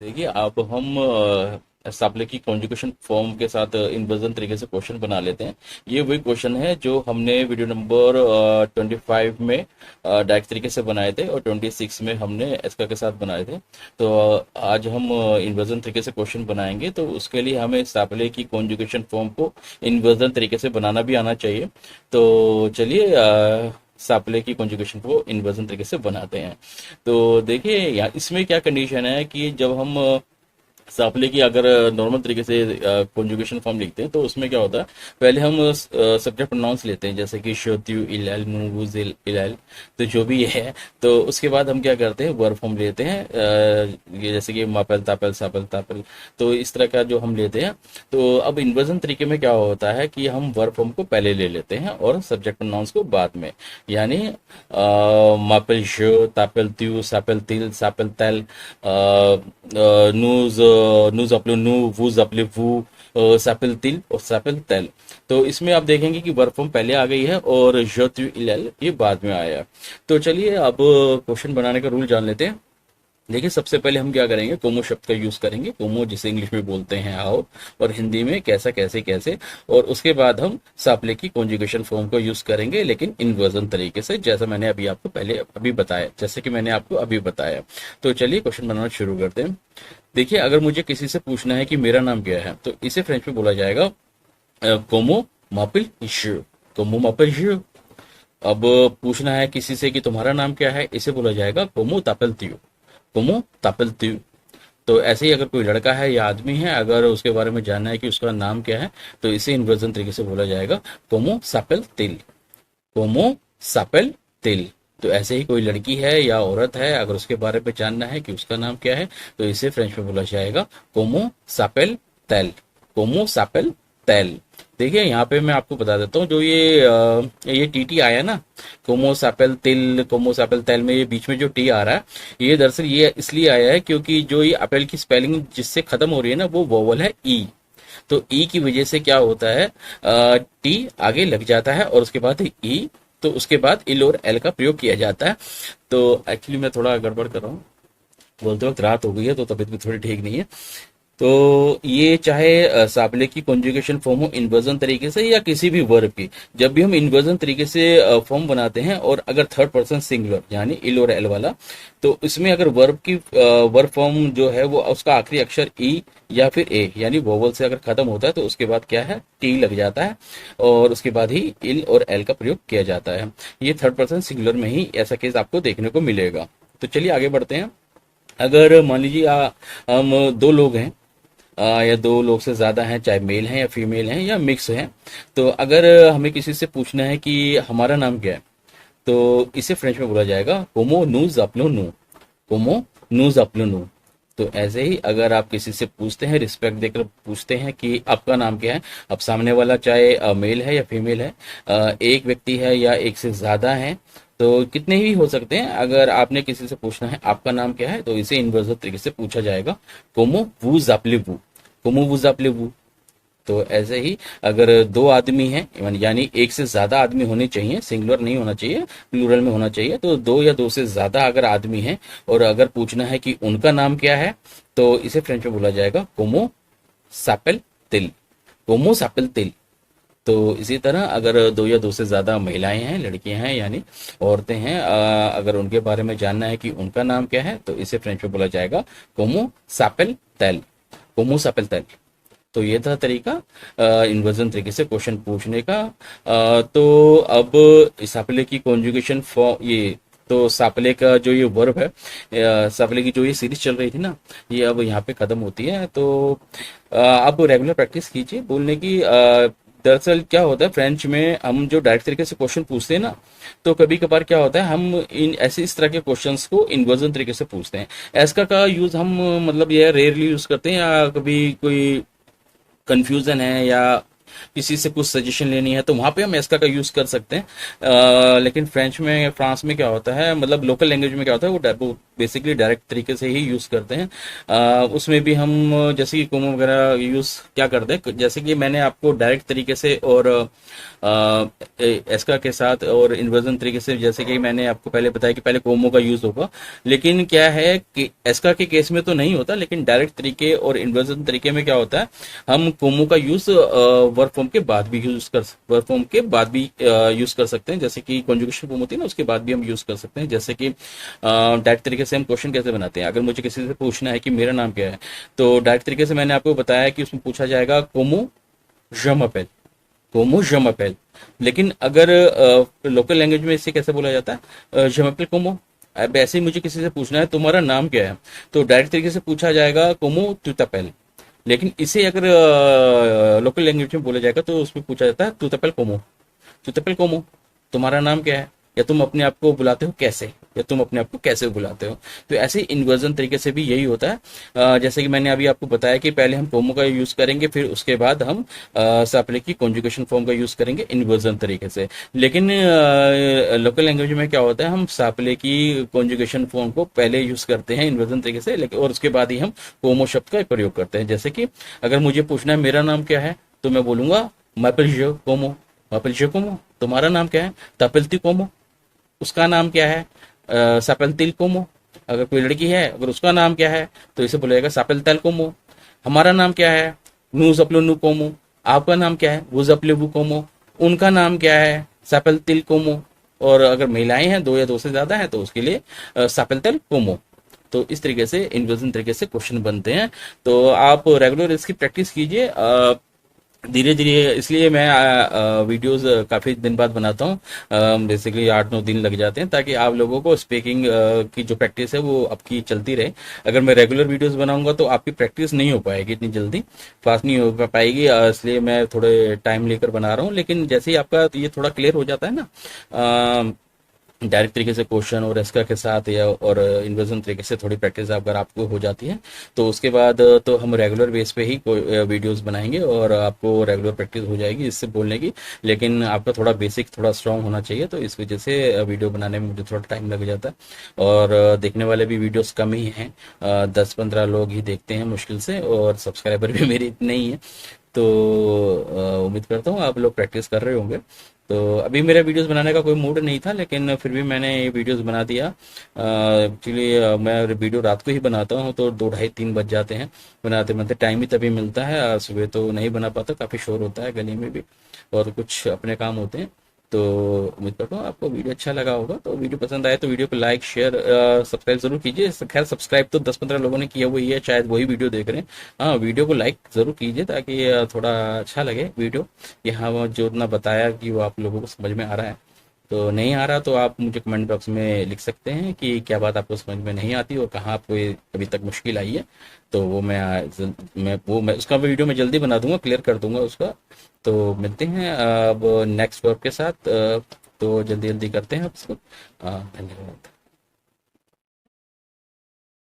देखिए, अब हम सापले की कॉन्जुगेशन फॉर्म के साथ इन्वर्जन तरीके से क्वेश्चन बना लेते हैं। ये वही क्वेश्चन है जो हमने वीडियो नंबर 25 में डायरेक्ट तरीके से बनाए थे और 26 में हमने एस्का के साथ बनाए थे। तो आज हम इन्वर्जन तरीके से क्वेश्चन बनाएंगे, तो उसके लिए हमें सापले की कॉन्जुगेशन फॉर्म को इन्वर्जन तरीके से बनाना भी आना चाहिए। तो चलिए सापले की कॉन्जुगेशन को इन्वर्जन तरीके से बनाते हैं। तो देखिए, यहाँ इसमें क्या कंडीशन है कि जब हम सापले की अगर नॉर्मल तरीके से कॉन्जुगेशन फॉर्म लिखते हैं तो उसमें क्या होता है, पहले हम सब्जेक्ट प्रोनाउंस लेते हैं, जैसे कि शोत्यु इलैल नूवुज इलैल, तो जो भी ये है। तो उसके बाद हम क्या करते हैं, वर्ब फॉर्म लेते हैं, ये जैसे कि मापेल तापेल सापेल तापेल, तो इस तरह का जो हम लेते हैं। तो अब इन्वर्जन तरीके में क्या होता है कि हम वर्ब फॉर्म को पहले ले लेते हैं और सब्जेक्ट प्रोनाउंस को बाद में। यानी मापेल शो तापेल त्यू सापेल तिल सापेल तेल, नूज नूज अपले नू वूज अपले वू, सापेल तिल और सापेल तेल। तो इसमें आप देखेंगे कि वर्ब फॉर्म पहले आ गई है और ज इलेल ये बाद में आया है। तो चलिए अब क्वेश्चन बनाने का रूल जान लेते हैं। देखिए, सबसे पहले हम क्या करेंगे, कोमो शब्द का यूज करेंगे। कोमो जिसे इंग्लिश में बोलते हैं आओ, और हिंदी में कैसा कैसे कैसे। और उसके बाद हम सापले की कॉन्जुगेशन फॉर्म को यूज करेंगे, लेकिन इन्वर्जन तरीके से, जैसा मैंने अभी आपको पहले अभी बताया, जैसे कि मैंने आपको अभी बताया। तो चलिए क्वेश्चन बनाना शुरू करते हैं। देखिए, अगर मुझे किसी से पूछना है कि मेरा नाम क्या है, तो इसे फ्रेंच में बोला जाएगा कोमो मापिल इशू, कोमो मापिल इशू। अब पूछना है किसी से कि तुम्हारा नाम क्या है, इसे बोला जाएगा कोमो तापेल तियो, कोमो तापेल तियो। तो ऐसे ही अगर कोई लड़का है या आदमी है, अगर उसके बारे में जानना है कि उसका नाम क्या है, तो इसे इन्वर्जन तरीके से बोला जाएगा कोमो सापेल तिल, कोमो सापेल तिल। तो ऐसे ही कोई लड़की है या औरत है, अगर उसके बारे में जानना है कि उसका नाम क्या है, तो इसे फ्रेंच में बोला जाएगा कोमो सापेल तेल, कोमो सापेल तेल। देखिए, यहाँ पे मैं आपको बता देता हूँ, जो ये टीटी आया ना, कोमो सापेल तिल कोमो सापेल तेल में, ये बीच में जो टी आ रहा है, ये दरअसल ये इसलिए आया है क्योंकि जो ये अपेल की स्पेलिंग जिससे खत्म हो रही है ना, वो वोवल है ई। तो ई की वजह से क्या होता है, टी आगे लग जाता है और उसके बाद ई, तो उसके बाद इल और एल का प्रयोग किया जाता है। तो एक्चुअली मैं थोड़ा गड़बड़ कर रहा हूँ, बोलते वक्त रात हो गई है तो तबीयत भी थोड़ी ठीक नहीं है। तो ये चाहे साबले की कॉन्जुगेशन फॉर्म हो इन्वर्जन तरीके से या किसी भी वर्ब की, जब भी हम इन्वर्जन तरीके से फॉर्म बनाते हैं, और अगर थर्ड पर्सन सिंगुलर यानी इल और एल वाला, तो इसमें अगर वर्ब फॉर्म जो है वो उसका आखिरी अक्षर ई या फिर ए यानी वोवल से अगर खत्म होता है, तो उसके बाद क्या है, टी लग जाता है और उसके बाद ही इल और एल का प्रयोग किया जाता है। ये थर्ड पर्सन सिंगुलर में ही ऐसा केस आपको देखने को मिलेगा। तो चलिए आगे बढ़ते हैं। अगर मान लीजिए हम दो लोग हैं, या दो लोग से ज्यादा हैं, चाहे मेल हैं या फीमेल हैं या मिक्स हैं, तो अगर हमें किसी से पूछना है कि हमारा नाम क्या है, तो इसे फ्रेंच में बोला जाएगा कोमो नूज अपनो नू, कोमो नूज अपनो नू। तो ऐसे ही अगर आप किसी से पूछते हैं, रिस्पेक्ट देकर पूछते हैं कि आपका नाम क्या है, अब सामने वाला चाहे मेल है या फीमेल है, एक व्यक्ति है या एक से ज्यादा है, तो कितने ही हो सकते हैं, अगर आपने किसी से पूछना है आपका नाम क्या है, तो इसे इन्वर्स तरीके से पूछा जाएगा कोमो वूज अपले वू, कोमो वूज अपले वू। तो ऐसे ही अगर दो आदमी हैं, यानी एक से ज्यादा आदमी होने चाहिए, सिंगुलर नहीं होना चाहिए, प्लूरल में होना चाहिए, तो दो या दो से ज्यादा अगर आदमी हैं और अगर पूछना है कि उनका नाम क्या है, तो इसे फ्रेंच में बोला जाएगा कोमो सापेल तिल, कोमो सापेल तिल। तो इसी तरह अगर दो या दो से ज्यादा महिलाएं हैं, लड़कियां हैं यानी औरतें हैं, अगर उनके बारे में जानना है कि उनका नाम क्या है, तो इसे फ्रेंच में बोला जाएगा कोमो सापेल तेल, कोमो सापेल तेल। तो ये था तरीका इन्वर्जन तरीके से क्वेश्चन पूछने का। तो अब सापले की कॉन्जुगेशन फॉर्म, ये तो सापले का जो ये वर्ब है, सापले की जो ये सीरीज चल रही थी ना, ये अब यहाँ पे खत्म होती है। तो आप रेगुलर प्रैक्टिस कीजिए बोलने की। दरअसल क्या होता है, फ्रेंच में हम जो डायरेक्ट तरीके से क्वेश्चन पूछते हैं ना, तो कभी कभार क्या होता है, हम इन ऐसे इस तरह के क्वेश्चंस को इन्वर्जन तरीके से पूछते हैं। एस्का का यूज हम मतलब ये रेयरली यूज करते हैं, या कभी कोई कंफ्यूजन है या किसी से कुछ सजेशन लेनी है तो वहां पे हम एस्का का यूज कर सकते हैं। लेकिन फ्रेंच में, फ्रांस में क्या होता है, मतलब लोकल लैंग्वेज में क्या होता है, वो बेसिकली डायरेक्ट तरीके से ही यूज करते हैं। उसमें भी हम जैसे कि कोमो वगैरह यूज क्या करते हैं, जैसे कि मैंने आपको डायरेक्ट तरीके से और एस्का के साथ और इन्वर्जन तरीके से, जैसे कि मैंने आपको पहले बताया कि पहले कोमो का यूज होगा, लेकिन क्या है कि एस्का के केस में तो नहीं होता, लेकिन डायरेक्ट तरीके और इन्वर्जन तरीके में क्या होता है, हम कोमो का यूज वर्ब फॉर्म के बाद भी यूज कर सकते हैं। जैसे कि कॉन्जुगेशन फॉर्म होती है ना, उसके बाद भी हम यूज कर सकते हैं। जैसे कि डायरेक्ट तरीके से हम क्वेश्चन कैसे बनाते हैं, अगर मुझे किसी से पूछना है कि मेरा नाम क्या है, तो डायरेक्ट तरीके से मैंने आपको बताया कि उसमें पूछा जाएगा कोमो je m'appelle, कोमो je m'appelle। लेकिन अगर लोकल लैंग्वेज में इसे कैसे बोला जाता है, je m'appelle कोमो। अब ऐसे ही मुझे किसी से पूछना है तुम्हारा नाम क्या है, तो डायरेक्ट तरीके से पूछा जाएगा कोमो tu t'appelles। लेकिन इसे अगर लोकल लैंग्वेज में बोला जाएगा तो उसमें पूछा जाता है tu t'appelles कोमो, tu t'appelles कोमो, तुम्हारा नाम क्या है, या तुम अपने आप को बुलाते हो कैसे, या तुम अपने आप को कैसे बुलाते हो। तो ऐसे इन्वर्जन तरीके से भी यही होता है। जैसे कि मैंने अभी आपको बताया कि पहले हम कोमो का यूज करेंगे, फिर उसके बाद हम सापले की कॉन्जुगेशन फॉर्म का यूज करेंगे इन्वर्जन तरीके से। लेकिन लोकल लैंग्वेज में क्या होता है, हम सापले की कॉन्जुगेशन फॉर्म को पहले यूज करते हैं इन्वर्जन तरीके से, लेकिन और उसके बाद ही हम कोमो शब्द का प्रयोग करते हैं। जैसे कि अगर मुझे पूछना है मेरा नाम क्या है, तो मैं बोलूंगा मैपल कोमो, मैपल कोमो। तुम्हारा नाम क्या है, तापलती कोमो। उसका नाम क्या है, सापेल तिल कोमो। अगर कोई लड़की है, अगर उसका नाम क्या है, तो इसे बोलेगा सापेल तल कोमो। हमारा नाम क्या है, नू जपलो नू कोमो। आपका नाम क्या है, वो जपले वो कोमो। उनका नाम क्या है, सापेल तिल कोमो। और अगर महिलाएं हैं, दो या दो से ज्यादा है, तो उसके लिए सापेल तल कोमो। तो इस तरीके से इन्वर्जन तरीके से क्वेश्चन बनते हैं। तो आप रेगुलर इसकी प्रैक्टिस कीजिए धीरे धीरे। इसलिए मैं वीडियोस काफी दिन बाद बनाता हूँ, बेसिकली 8-9 दिन लग जाते हैं, ताकि आप लोगों को स्पीकिंग की जो प्रैक्टिस है वो आपकी चलती रहे। अगर मैं रेगुलर वीडियोस बनाऊंगा तो आपकी प्रैक्टिस नहीं हो पाएगी इतनी जल्दी, फास्ट नहीं हो पाएगी। इसलिए मैं थोड़े टाइम लेकर बना रहा हूँ। लेकिन जैसे ही आपका ये थोड़ा क्लियर हो जाता है ना, डायरेक्ट तरीके से क्वेश्चन और एस्का के साथ या और इन्वर्जन तरीके से थोड़ी प्रैक्टिस अगर आपको हो जाती है, तो उसके बाद तो हम रेगुलर बेस पे ही वीडियोस बनाएंगे और आपको रेगुलर प्रैक्टिस हो जाएगी इससे बोलने की। लेकिन आपका थोड़ा बेसिक थोड़ा स्ट्रांग होना चाहिए, तो इस वजह से वीडियो बनाने में मुझे थोड़ा टाइम लग जाता है। और देखने वाले भी वीडियोस कम ही हैं, 10-15 लोग ही देखते हैं मुश्किल से, और सब्सक्राइबर भी मेरे इतने ही हैं। तो उम्मीद करता हूँ आप लोग प्रैक्टिस कर रहे होंगे। तो अभी मेरा वीडियोस बनाने का कोई मूड नहीं था, लेकिन फिर भी मैंने ये वीडियोस बना दिया। एक्चुअली मैं वीडियो रात को ही बनाता हूँ, तो 2-2:30-3 बज जाते हैं बनाते बनाते। टाइम ही तभी मिलता है, सुबह तो नहीं बना पाता, काफ़ी शोर होता है गली में भी, और कुछ अपने काम होते हैं। तो उम्मीद करता हूँ आपको वीडियो अच्छा लगा होगा। तो वीडियो पसंद आए तो वीडियो को लाइक शेयर सब्सक्राइब जरूर कीजिए। खैर सब्सक्राइब तो 10-15 लोगों ने किया हुआ ही है, शायद वही वीडियो देख रहे हैं। हाँ, वीडियो को लाइक जरूर कीजिए, ताकि थोड़ा अच्छा लगे वीडियो। यहाँ वो जो ना बताया कि वो आप लोगों को समझ में आ रहा है। तो नहीं आ रहा तो आप मुझे कमेंट बॉक्स में लिख सकते हैं कि क्या बात आपको समझ में नहीं आती और कहाँ आपको ये अभी तक मुश्किल आई है। तो वो मैं उसका वीडियो मैं जल्दी बना दूंगा, क्लियर कर दूंगा उसका। तो मिलते हैं अब नेक्स्ट वर्क के साथ, तो जल्दी जल्दी करते हैं आप इसको। धन्यवाद।